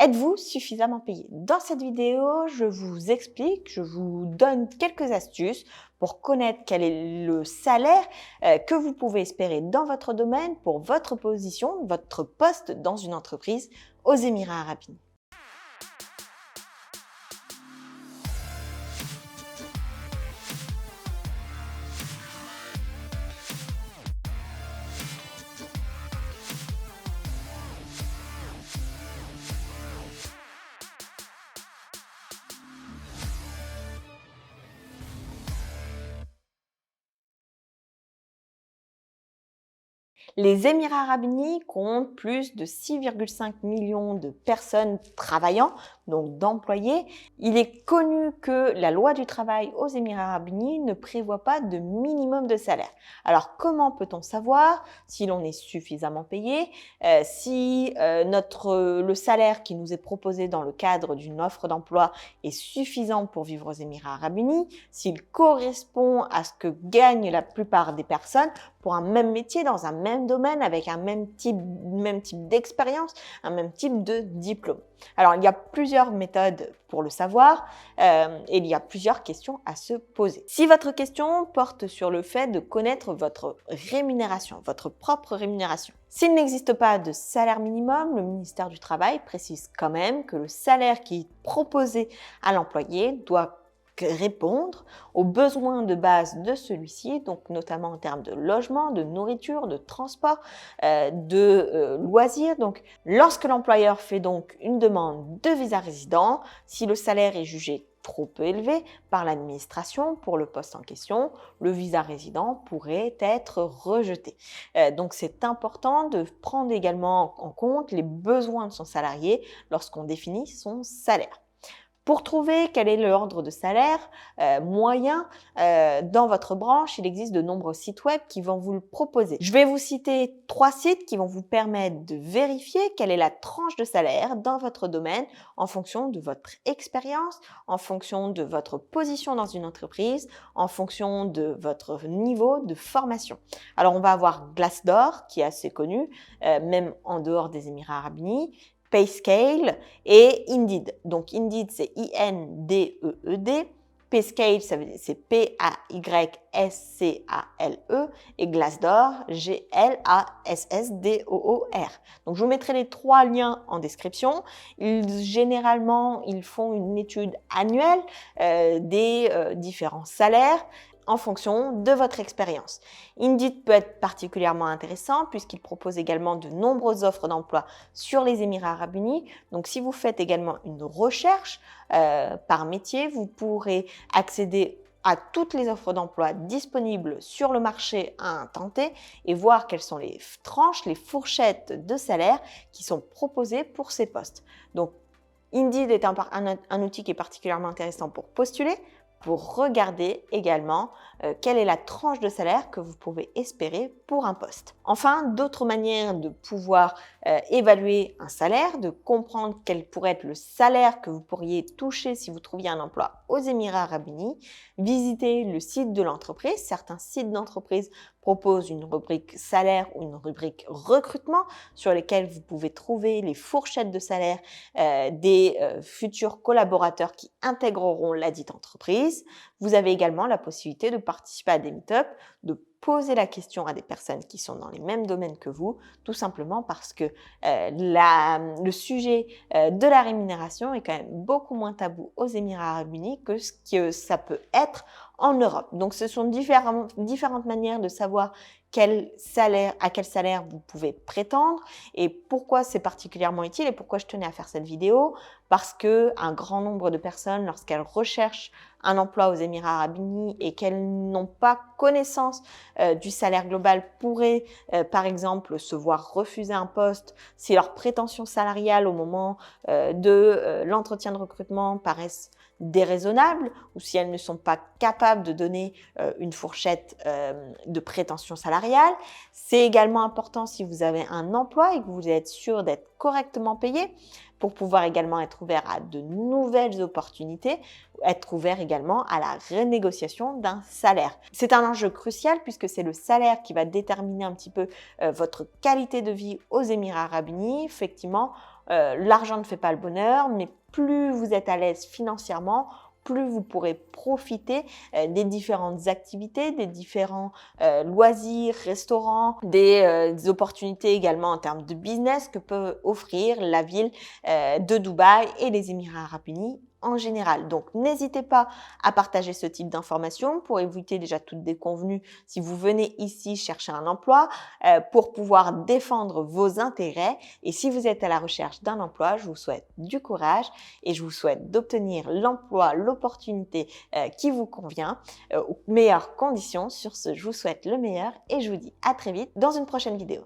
Êtes-vous suffisamment payé? Dans cette vidéo, je vous explique, je vous donne quelques astuces pour connaître quel est le salaire que vous pouvez espérer dans votre domaine pour votre position, votre poste dans une entreprise aux Émirats Arabes Unis. Les Émirats Arabes Unis comptent plus de 6,5 millions de personnes travaillant, donc d'employés. Il est connu que la loi du travail aux Émirats Arabes Unis ne prévoit pas de minimum de salaire. Alors comment peut-on savoir si l'on est suffisamment payé, si le salaire qui nous est proposé dans le cadre d'une offre d'emploi est suffisant pour vivre aux Émirats Arabes Unis, s'il correspond à ce que gagnent la plupart des personnes pour un même métier, dans un même domaine, avec un même type d'expérience, un même type de diplôme. Alors, il y a plusieurs méthodes pour le savoir et il y a plusieurs questions à se poser. Si votre question porte sur le fait de connaître votre rémunération, votre propre rémunération, s'il n'existe pas de salaire minimum, le ministère du Travail précise quand même que le salaire qui est proposé à l'employé doit répondre aux besoins de base de celui-ci, donc notamment en termes de logement, de nourriture, de transport, de loisirs. Donc, lorsque l'employeur fait donc une demande de visa résident, si le salaire est jugé trop peu élevé par l'administration pour le poste en question, le visa résident pourrait être rejeté. Donc, c'est important de prendre également en compte les besoins de son salarié lorsqu'on définit son salaire. Pour trouver quel est l'ordre de salaire moyen dans votre branche, il existe de nombreux sites web qui vont vous le proposer. Je vais vous citer 3 sites qui vont vous permettre de vérifier quelle est la tranche de salaire dans votre domaine en fonction de votre expérience, en fonction de votre position dans une entreprise, en fonction de votre niveau de formation. Alors, on va avoir Glassdoor, qui est assez connu, même en dehors des Émirats Arabes Unis, Payscale et Indeed. Donc Indeed, c'est I-N-D-E-E-D. Payscale, c'est P-A-Y-S-C-A-L-E et Glassdoor, G-L-A-S-S-D-O-O-R. Donc je vous mettrai les 3 liens en description. Généralement, ils font une étude annuelle des différents salaires en fonction de votre expérience. Indeed peut être particulièrement intéressant puisqu'il propose également de nombreuses offres d'emploi sur les Émirats Arabes Unis. Donc, si vous faites également une recherche par métier, vous pourrez accéder à toutes les offres d'emploi disponibles sur le marché à un temps T et voir quelles sont les tranches, les fourchettes de salaire qui sont proposées pour ces postes. Donc, Indeed est un outil qui est particulièrement intéressant pour postuler, pour regarder également quelle est la tranche de salaire que vous pouvez espérer pour un poste. Enfin, d'autres manières de pouvoir évaluer un salaire, de comprendre quel pourrait être le salaire que vous pourriez toucher si vous trouviez un emploi aux Émirats Arabes Unis, visitez le site de l'entreprise. Certains sites d'entreprise proposent une rubrique salaire ou une rubrique recrutement sur lesquelles vous pouvez trouver les fourchettes de salaire des futurs collaborateurs qui intégreront la dite entreprise. Vous avez également la possibilité de participer à des meet-ups, de poser la question à des personnes qui sont dans les mêmes domaines que vous, tout simplement parce que le sujet de la rémunération est quand même beaucoup moins tabou aux Émirats Arabes Unis que ce que ça peut être en Europe. Donc, ce sont différentes manières de savoir à quel salaire vous pouvez prétendre et pourquoi c'est particulièrement utile et pourquoi je tenais à faire cette vidéo. Parce que un grand nombre de personnes, lorsqu'elles recherchent un emploi aux Émirats Arabes Unis et qu'elles n'ont pas connaissance du salaire global, pourraient par exemple se voir refuser un poste si leurs prétentions salariales au moment de l'entretien de recrutement paraissent déraisonnables ou si elles ne sont pas capables de donner une fourchette de prétention salariale. C'est également important si vous avez un emploi et que vous êtes sûr d'être correctement payé pour pouvoir également être ouvert à de nouvelles opportunités, être ouvert également à la renégociation d'un salaire. C'est un enjeu crucial puisque c'est le salaire qui va déterminer un petit peu votre qualité de vie aux Émirats Arabes Unis. Effectivement, L'argent ne fait pas le bonheur, mais plus vous êtes à l'aise financièrement, plus vous pourrez profiter des différentes activités, des différents loisirs, restaurants, des opportunités également en termes de business que peut offrir la ville de Dubaï et les Émirats arabes unis en général. Donc, n'hésitez pas à partager ce type d'informations pour éviter déjà toute déconvenue si vous venez ici chercher un emploi, pour pouvoir défendre vos intérêts. Et si vous êtes à la recherche d'un emploi, je vous souhaite du courage et je vous souhaite d'obtenir l'emploi, l'opportunité qui vous convient aux meilleures conditions. Sur ce, je vous souhaite le meilleur et je vous dis à très vite dans une prochaine vidéo.